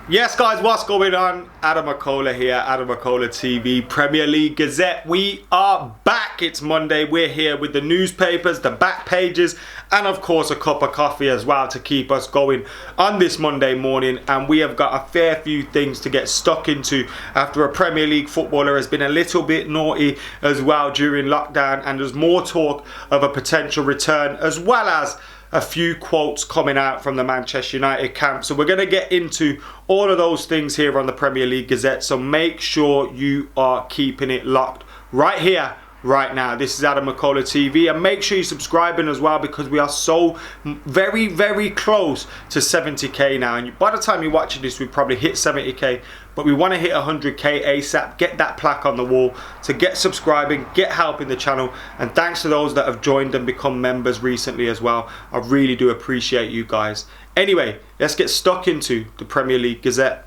Yes guys, what's going on? AdamMcKola here, AdamMcKola TV, Premier League Gazette. We are back. It's Monday. We're here with the newspapers, the back pages, and of course a cup of coffee as well to keep us going on this Monday morning. And we have got a fair few things to get stuck into after a Premier League footballer has been a little bit naughty as well during lockdown, and there's more talk of a potential return as well as a few quotes coming out from the Manchester United camp. So we're going to get into all of those things here on the Premier League Gazette. So make sure you are keeping it locked right here, right now. This is AdamMcKola TV, and make sure you're subscribing as well, because we are so very, very close to 70k now. And by the time you're watching this, we've probably hit 70k, but we want to hit 100k ASAP. Get that plaque on the wall. So get subscribing, get helping the channel, and thanks to those that have joined and become members recently as well. I really do appreciate you guys. Anyway, let's get stuck into the Premier League Gazette.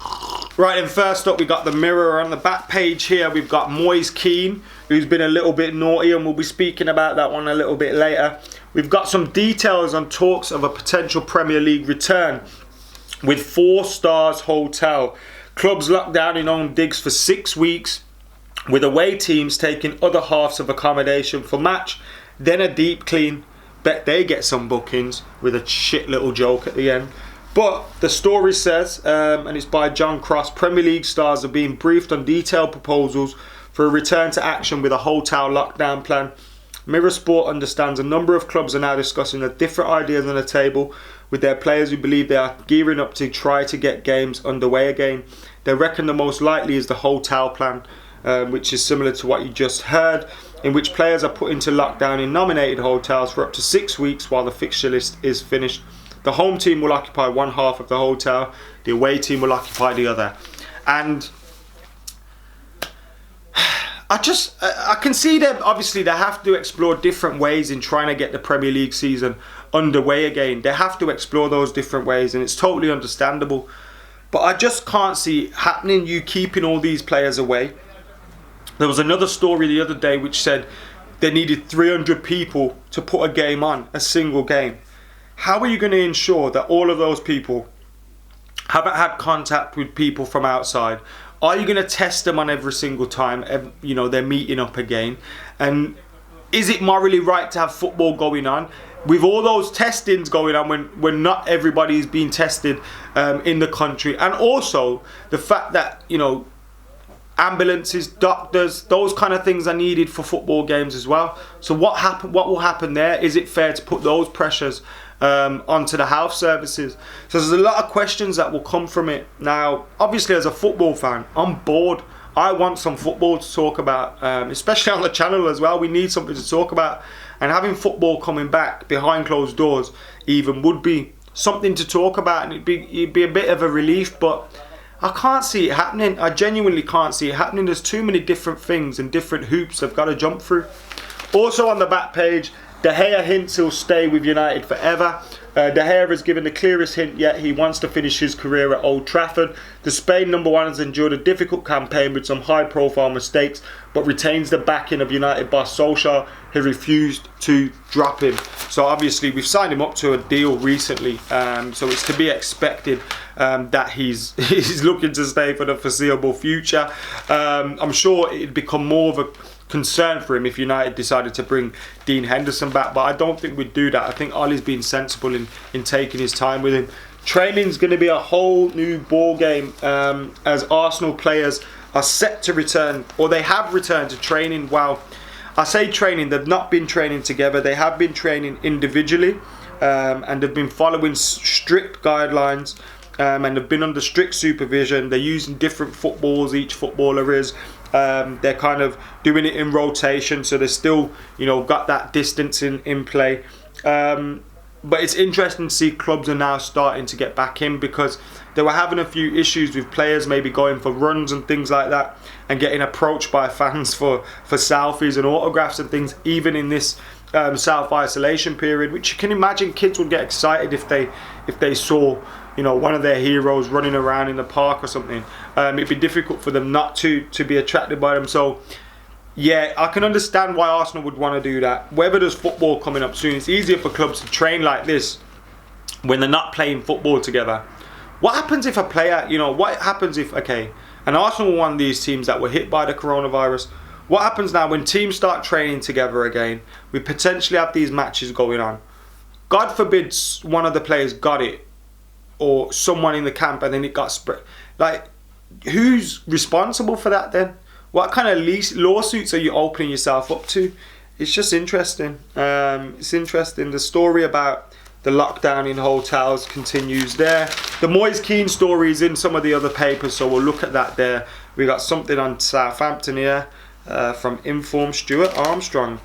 Right, and first up, we got the Mirror on the back page here. We've got Moise Kean, who's been a little bit naughty, and we'll be speaking about that one a little bit later. We've got some details on talks of a potential Premier League return with 4 Stars Hotel. Clubs locked down in own digs for 6 weeks, with away teams taking other halves of accommodation for match, then a deep clean. Bet they get some bookings, with a shit little joke at the end. But the story says, and it's by John Cross, Premier League stars are being briefed on detailed proposals for a return to action with a hotel lockdown plan. Mirror Sport understands a number of clubs are now discussing the different ideas on the table with their players who believe they are gearing up to try to get games underway again. They reckon the most likely is the hotel plan, which is similar to what you just heard, in which players are put into lockdown in nominated hotels for up to 6 weeks while the fixture list is finished. The home team will occupy one half of the hotel, the away team will occupy the other. And I can see that obviously they have to explore different ways in trying to get the Premier League season underway again. They have to explore those different ways, and it's totally understandable. But I just can't see it happening, you keeping all these players away. There was another story the other day which said they needed 300 people to put a game on, a single game. How are you going to ensure that all of those people haven't had contact with people from outside? Are you going to test them on every single time they're meeting up again? And is it morally right to have football going on with all those testings going on when not everybody is being tested in the country? And also the fact that ambulances, doctors, those kind of things are needed for football games as well. So what will happen there? Is it fair to put those pressures onto the health services? So there's a lot of questions that will come from it. Now, obviously as a football fan, I'm bored. I want some football to talk about, especially on the channel as well. We need something to talk about, and having football coming back behind closed doors even would be something to talk about, and it'd be a bit of a relief. But I can't see it happening. I genuinely can't see it happening. There's too many different things and different hoops they've got to jump through. Also on the back page, De Gea hints he'll stay with United forever. De Gea has given the clearest hint yet he wants to finish his career at Old Trafford. The Spain number 1 has endured a difficult campaign with some high profile mistakes, but retains the backing of United boss Solskjaer, who refused to drop him. So obviously we've signed him up to a deal recently, so it's to be expected that he's looking to stay for the foreseeable future. I'm sure it'd become more of a concern for him if United decided to bring Dean Henderson back, but I don't think we'd do that. I think Ollie's been sensible in taking his time with him. Training's going to be a whole new ball game as Arsenal players are set to return, or they have returned to training. Well, I say training, they've not been training together, they have been training individually, and they've been following strict guidelines, and they've been under strict supervision. They're using different footballs, each footballer is. They're kind of doing it in rotation, so they're still, got that distance in play. But it's interesting to see clubs are now starting to get back in, because they were having a few issues with players maybe going for runs and things like that, and getting approached by fans for selfies and autographs and things, even in this self-isolation period, which you can imagine kids would get excited if they saw one of their heroes running around in the park or something. It'd be difficult for them not to be attracted by them. So yeah, I can understand why Arsenal would want to do that. Whether there's football coming up soon, it's easier for clubs to train like this when they're not playing football together. What happens if a player, what happens if, okay, and Arsenal were one of these teams that were hit by the coronavirus. What happens now when teams start training together again? We potentially have these matches going on. God forbid one of the players got it, or someone in the camp, and then it got spread. Like, who's responsible for that then? What kind of lawsuits are you opening yourself up to? It's just interesting. It's interesting. The story about the lockdown in hotels continues there. The Moise Kean story is in some of the other papers, so we'll look at that there. We got something on Southampton here from Inform Stuart Armstrong.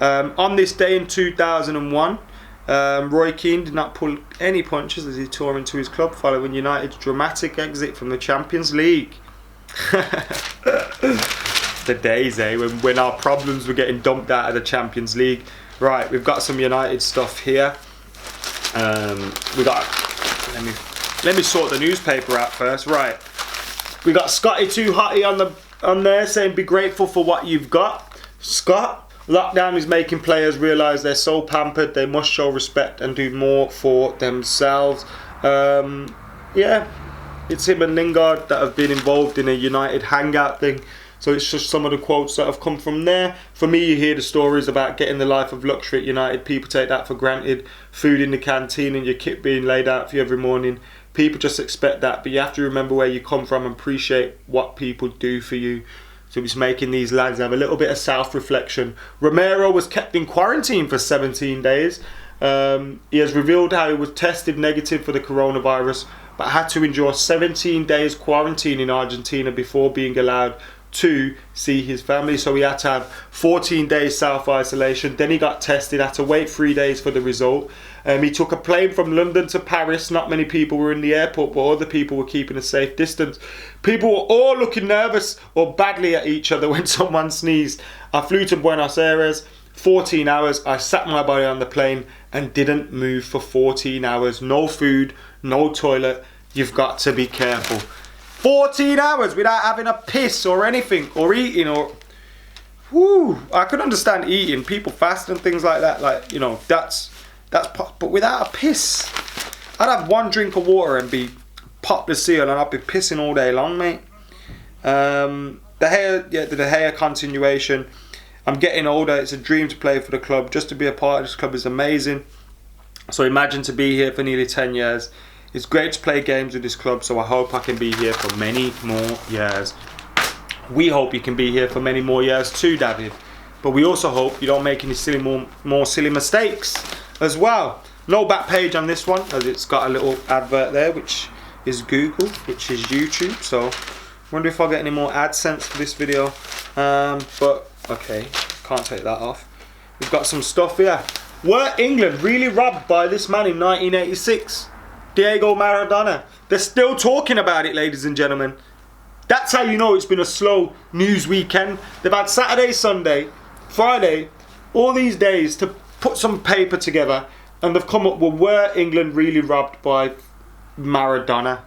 On this day in 2001, Roy Keane did not pull any punches as he tore into his club following United's dramatic exit from the Champions League. The days, when our problems were getting dumped out of the Champions League. Right, we've got some United stuff here. We got. Let me sort the newspaper out first. Right, we got Scotty Too Hotty on there saying, "Be grateful for what you've got." Scott, lockdown is making players realise they're so pampered. They must show respect and do more for themselves. Yeah, it's him and Lingard that have been involved in a United hangout thing. So it's just some of the quotes that have come from there. For me, you hear the stories about getting the life of luxury at United. People take that for granted. Food in the canteen and your kit being laid out for you every morning. People just expect that. But you have to remember where you come from and appreciate what people do for you. So it's making these lads have a little bit of self-reflection. Romero was kept in quarantine for 17 days. He has revealed how he was tested negative for the coronavirus, but had to endure 17 days quarantine in Argentina before being allowed to see his family. So he had to have 14 days self-isolation. Then he got tested, had to wait 3 days for the result. He took a plane from London to Paris. Not many people were in the airport, but other people were keeping a safe distance. People were all looking nervous or badly at each other when someone sneezed. I flew to Buenos Aires, 14 hours. I sat my body on the plane and didn't move for 14 hours. No food, no toilet. You've got to be careful. 14 hours without having a piss or anything, or eating, or... Whoo! I could understand eating, people fast and things like that, that's but without a piss. I'd have one drink of water and be pop the seal, and I'd be pissing all day long, mate. The De Gea continuation. I'm getting older, it's a dream to play for the club. Just to be a part of this club is amazing. So imagine to be here for nearly 10 years. It's great to play games with this club, so I hope I can be here for many more years. We hope you can be here for many more years too, David. But we also hope you don't make any more silly mistakes as well. No back page on this one, as it's got a little advert there, which is Google, which is YouTube. So I wonder if I'll get any more AdSense for this video. But okay, can't take that off. We've got some stuff here. Were England really robbed by this man in 1986? Diego Maradona. They're still talking about it, ladies and gentlemen. That's how you know it's been a slow news weekend. They've had Saturday, Sunday, Friday, all these days to put some paper together, and they've come up with, were England really robbed by Maradona?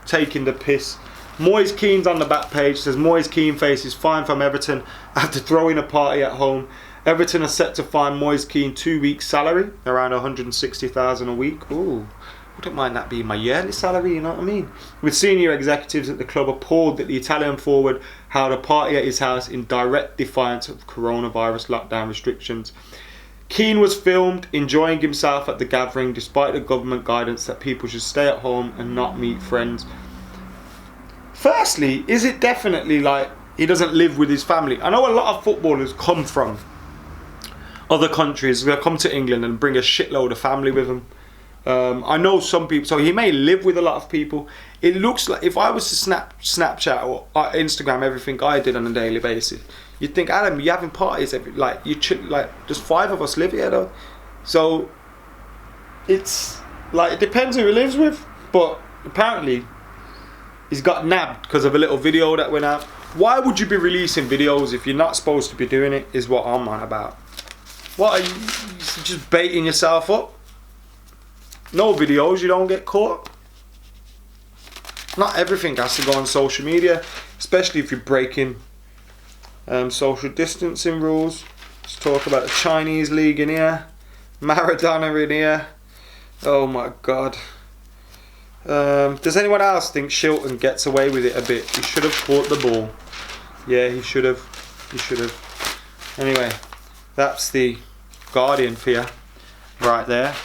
Taking the piss. Moise Kean's on the back page, says Moise Kean faces fine from Everton after throwing a party at home. Everton are set to fine Moise Kean 2 weeks salary, around 160,000 a week. Ooh. I don't mind that being my yearly salary, you know what I mean? With senior executives at the club appalled that the Italian forward held a party at his house in direct defiance of coronavirus lockdown restrictions. Keane was filmed enjoying himself at the gathering despite the government guidance that people should stay at home and not meet friends. Firstly, is it definitely like he doesn't live with his family? I know a lot of footballers come from other countries. They'll come to England and bring a shitload of family with them. I know some people, so he may live with a lot of people. It looks like, if I was to Snapchat or Instagram everything I did on a daily basis, you'd think, Adam, you're having parties just 5 of us live here though. So it's like, it depends who he lives with, but apparently he's got nabbed because of a little video that went out. Why would you be releasing videos if you're not supposed to be doing it, is what I'm on about. What are you just baiting yourself up? No videos, you don't get caught. Not everything has to go on social media, especially if you're breaking social distancing rules. Let's talk about the Chinese league in here. Maradona in here. Oh my god. Does anyone else think Shilton gets away with it a bit? He should have caught the ball. Yeah, he should have. He should have. Anyway, that's the Guardian for you right there.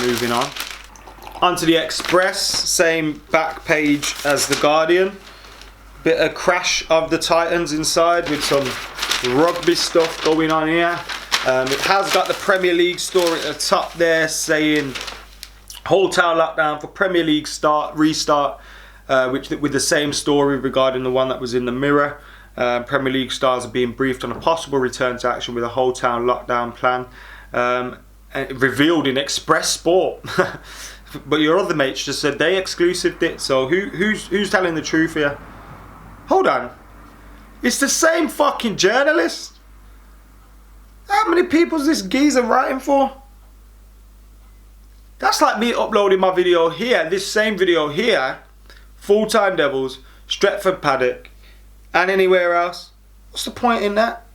Moving on. Onto the Express, same back page as the Guardian. Bit of crash of the Titans inside with some rugby stuff going on here. It has got the Premier League story at the top there saying hotel lockdown for Premier League restart, with the same story regarding the one that was in the Mirror. Premier League stars are being briefed on a possible return to action with a hotel lockdown plan, revealed in Express Sport. But your other mates just said they exclusived it. So who's telling the truth here? Hold on, it's the same fucking journalist. How many people's this geezer writing for? That's like me uploading my video here, this same video here, Full-Time Devils, Stretford Paddock, and anywhere else. What's the point in that?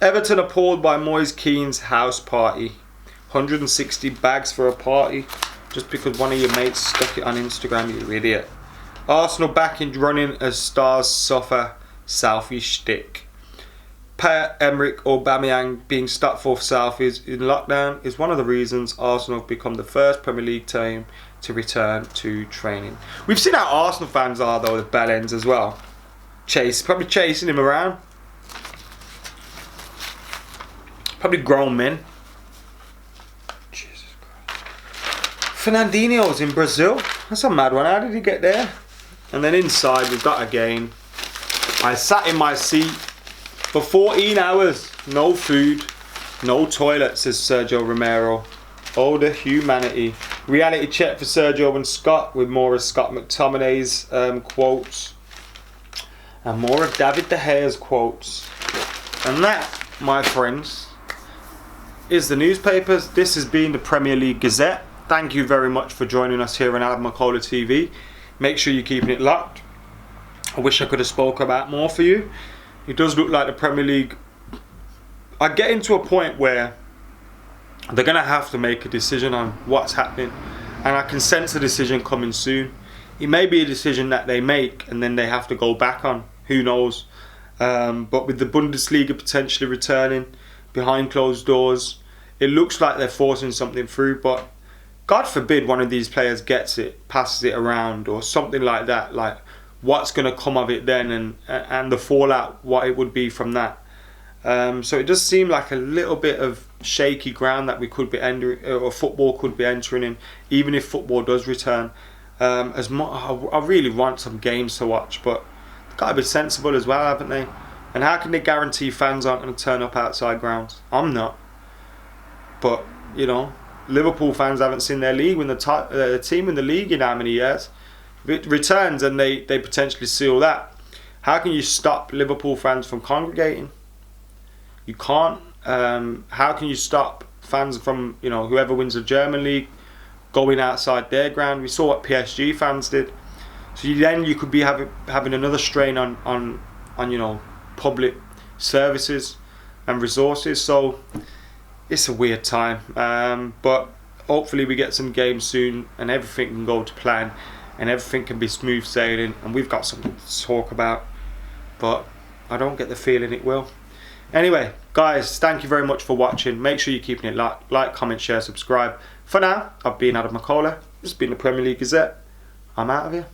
Everton appalled by Moise Kean's house party. 160 bags for a party just because one of your mates stuck it on Instagram, you idiot. Arsenal back in running as stars suffer selfie shtick. Pierre-Emerick Aubameyang being stuck for selfies in lockdown is one of the reasons Arsenal have become the first Premier League team to return to training. We've seen how Arsenal fans are though, the bellends as well. Probably chasing him around. Probably grown men. Jesus Christ. Fernandinho's in Brazil. That's a mad one. How did he get there? And then inside we've got a game. I sat in my seat for 14 hours. No food, no toilet, says Sergio Romero. Oh, the humanity. Reality check for Sergio and Scott with more of Scott McTominay's quotes. And more of David de Gea's quotes. And that, my friends, is the newspapers. This has been the Premier League Gazette. Thank you very much for joining us here on AdamMcKola TV. Make sure you're keeping it locked. I wish I could have spoke about more for you. It does look like the Premier League are getting to a point where they're going to have to make a decision on what's happening. And I can sense a decision coming soon. It may be a decision that they make and then they have to go back on. Who knows? But with the Bundesliga potentially returning behind closed doors, it looks like they're forcing something through. But God forbid one of these players gets it, passes it around or something like that. Like, what's going to come of it then, and the fallout, what it would be from that. So it does seem like a little bit of shaky ground that we could be entering, or football could be entering in, even if football does return. I really want some games to watch, but they've got to be sensible as well, haven't they? And how can they guarantee fans aren't going to turn up outside grounds? I'm not. But, you know, Liverpool fans haven't seen their league win the team in the league in how many years? It returns and they potentially seal that. How can you stop Liverpool fans from congregating? You can't. How can you stop fans from, you know, whoever wins the German league going outside their ground? We saw what PSG fans did. So you could be having another strain on you know, public services and resources. So it's a weird time. But hopefully we get some games soon and everything can go to plan and everything can be smooth sailing and we've got something to talk about. But I don't get the feeling it will. Anyway, guys, thank you very much for watching. Make sure you're keeping it like, comment, share, subscribe. For now, I've been AdamMcKola. This has been the Premier League Gazette. I'm out of here.